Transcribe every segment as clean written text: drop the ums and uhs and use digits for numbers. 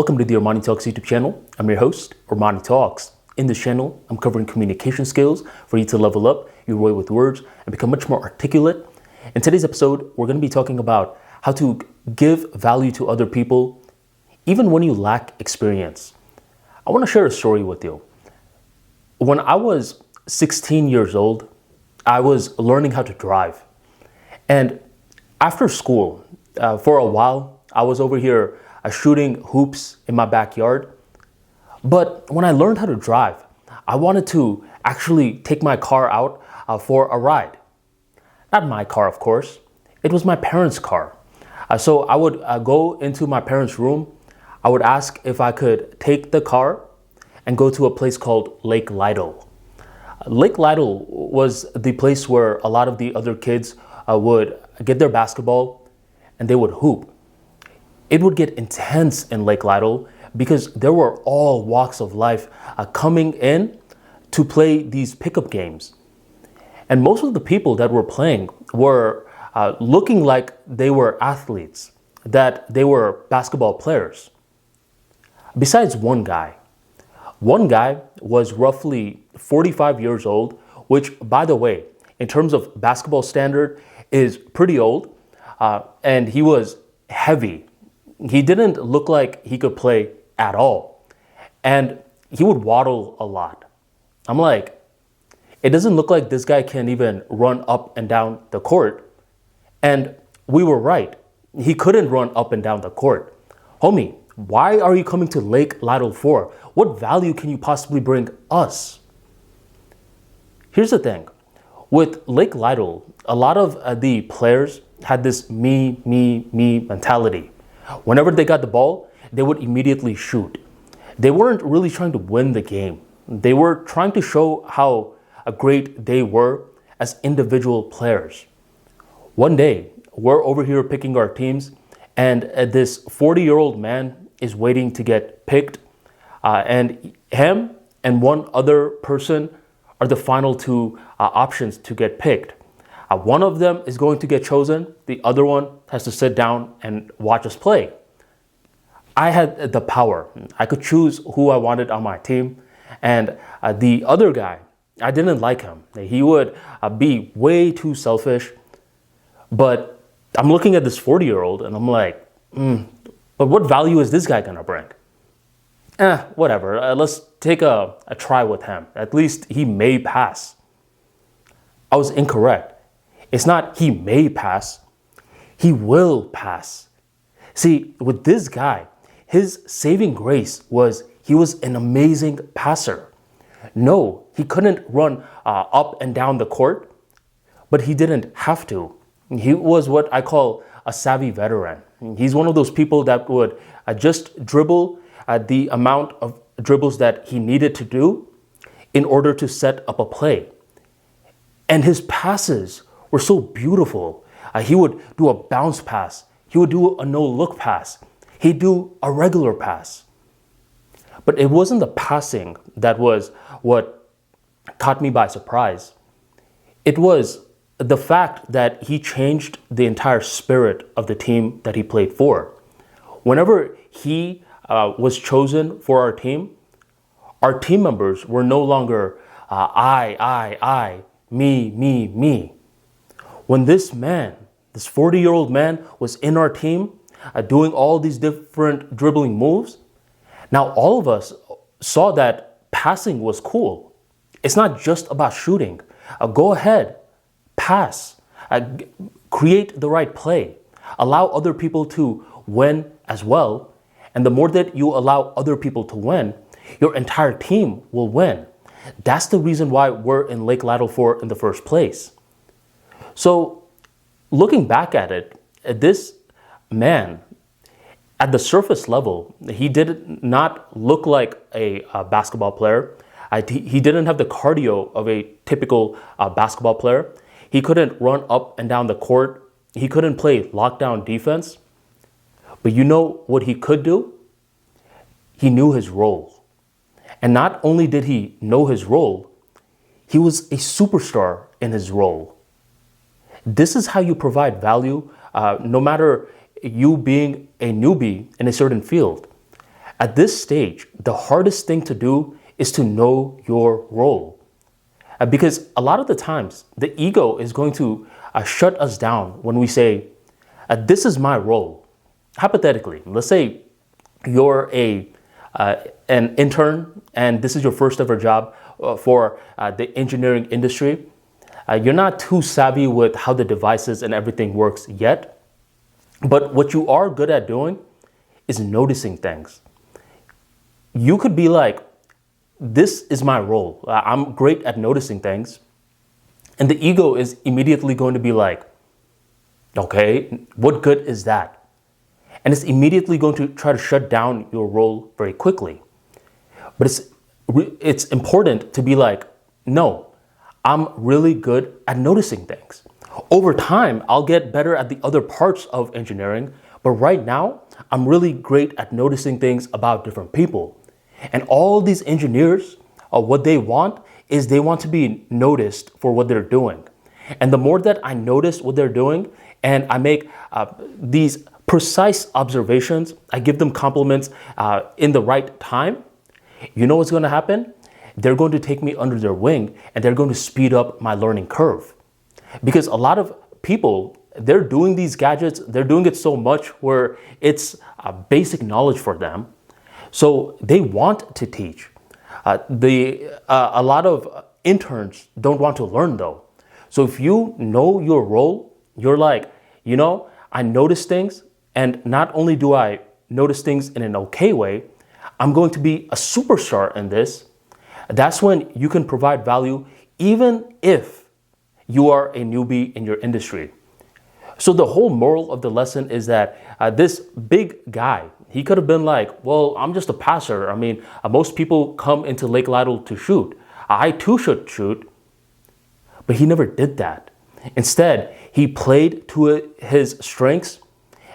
Welcome to the ArmaniTalks YouTube channel. I'm your host, ArmaniTalks. In this channel, I'm covering communication skills for you to level up your way with words and become much more articulate. In today's episode, we're going to be talking about how to give value to other people, even when you lack experience. I want to share a story with you. When I was 16 years old, I was learning how to drive. And after school, for a while, I was over here shooting hoops in my backyard. But when I learned how to drive, I wanted to actually take my car out for a ride. Not my car, of course. It was my parents' car. So I would go into my parents' room. I would ask if I could take the car and go to a place called Lake Lytle. Lake Lytle was the place where a lot of the other kids would get their basketball and they would hoop. It would get intense in Lake Lytle because there were all walks of life coming in to play these pickup games. And most of the people that were playing were looking like they were athletes, that they were basketball players. Besides one guy. One guy was roughly 45 years old, which, by the way, in terms of basketball standard, is pretty old. And he was heavy. He didn't look like he could play at all. And he would waddle a lot. I'm like, it doesn't look like this guy can even run up and down the court. And we were right. He couldn't run up and down the court. Homie, why are you coming to Lake Lytle for? What value can you possibly bring us? Here's the thing. With Lake Lytle, a lot of the players had this me mentality. Whenever they got the ball, they would immediately shoot. They weren't really trying to win the game. They were trying to show how great they were as individual players. One day, we're over here picking our teams, and this 40-year-old man is waiting to get picked. And him and one other person are the final two options to get picked. One of them is going to get chosen. The other one has to sit down and watch us play. I had the power. I could choose who I wanted on my team. And the other guy, I didn't like him. He would be way too selfish. But I'm looking at this 40-year-old and I'm like, but what value is this guy going to bring? Whatever. Let's take a try with him. At least he may pass. I was incorrect. It's not he may pass, he will pass. See, with this guy, his saving grace was he was an amazing passer. No, he couldn't run up and down the court, but he didn't have to. He was what I call a savvy veteran. He's one of those people that would just dribble the amount of dribbles that he needed to do in order to set up a play. And his passes were so beautiful. He would do a bounce pass. He would do a no-look pass. He'd do a regular pass. But it wasn't the passing that was what caught me by surprise. It was the fact that he changed the entire spirit of the team that he played for. Whenever he was chosen for our team members were no longer I, me. When this man, this 40-year-old man was in our team doing all these different dribbling moves, now all of us saw that passing was cool. It's not just about shooting. Go ahead, pass, create the right play, allow other people to win as well. And the more that you allow other people to win, your entire team will win. That's the reason why we're in Lake Lytle for in the first place. So looking back at it, this man, at the surface level, he did not look like a basketball player. He didn't have the cardio of a typical basketball player. He couldn't run up and down the court. He couldn't play lockdown defense. But you know what he could do? He knew his role. And not only did he know his role, he was a superstar in his role. This is how you provide value, no matter you being a newbie in a certain field. At this stage, the hardest thing to do is to know your role. Because a lot of the times, the ego is going to shut us down when we say, this is my role. Hypothetically, let's say you're an intern and this is your first ever job for the engineering industry. You're not too savvy with how the devices and everything works yet. But what you are good at doing is noticing things. You could be like, this is my role. I'm great at noticing things. And the ego is immediately going to be like, okay, what good is that? And it's immediately going to try to shut down your role very quickly. But it's important to be like, no, I'm really good at noticing things. Over time, I'll get better at the other parts of engineering, but right now, I'm really great at noticing things about different people. And all these engineers, what they want is they want to be noticed for what they're doing. And the more that I notice what they're doing and I make these precise observations, I give them compliments in the right time, you know what's going to happen? They're going to take me under their wing and they're going to speed up my learning curve. Because a lot of people, they're doing these gadgets, they're doing it so much where it's basic knowledge for them. So they want to teach. A lot of interns don't want to learn though. So if you know your role, you're like, I notice things, and not only do I notice things in an okay way, I'm going to be a superstar in this. That's when you can provide value even if you are a newbie in your industry. So the whole moral of the lesson is that this big guy, he could have been like, well, I'm just a passer. I mean, most people come into Lake Lytle to shoot. I too should shoot. But he never did that. Instead, he played to his strengths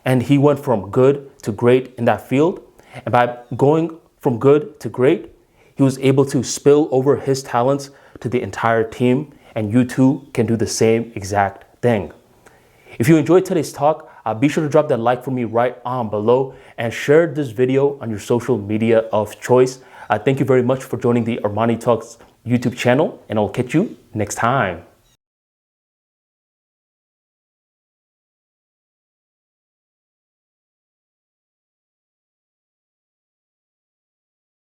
and he went from good to great in that field. And by going from good to great, he was able to spill over his talents to the entire team. And you too can do the same exact thing. If you enjoyed today's talk, be sure to drop that like for me right on below and share this video on your social media of choice. Thank you very much for joining the Armani Talks YouTube channel, and I'll catch you next time.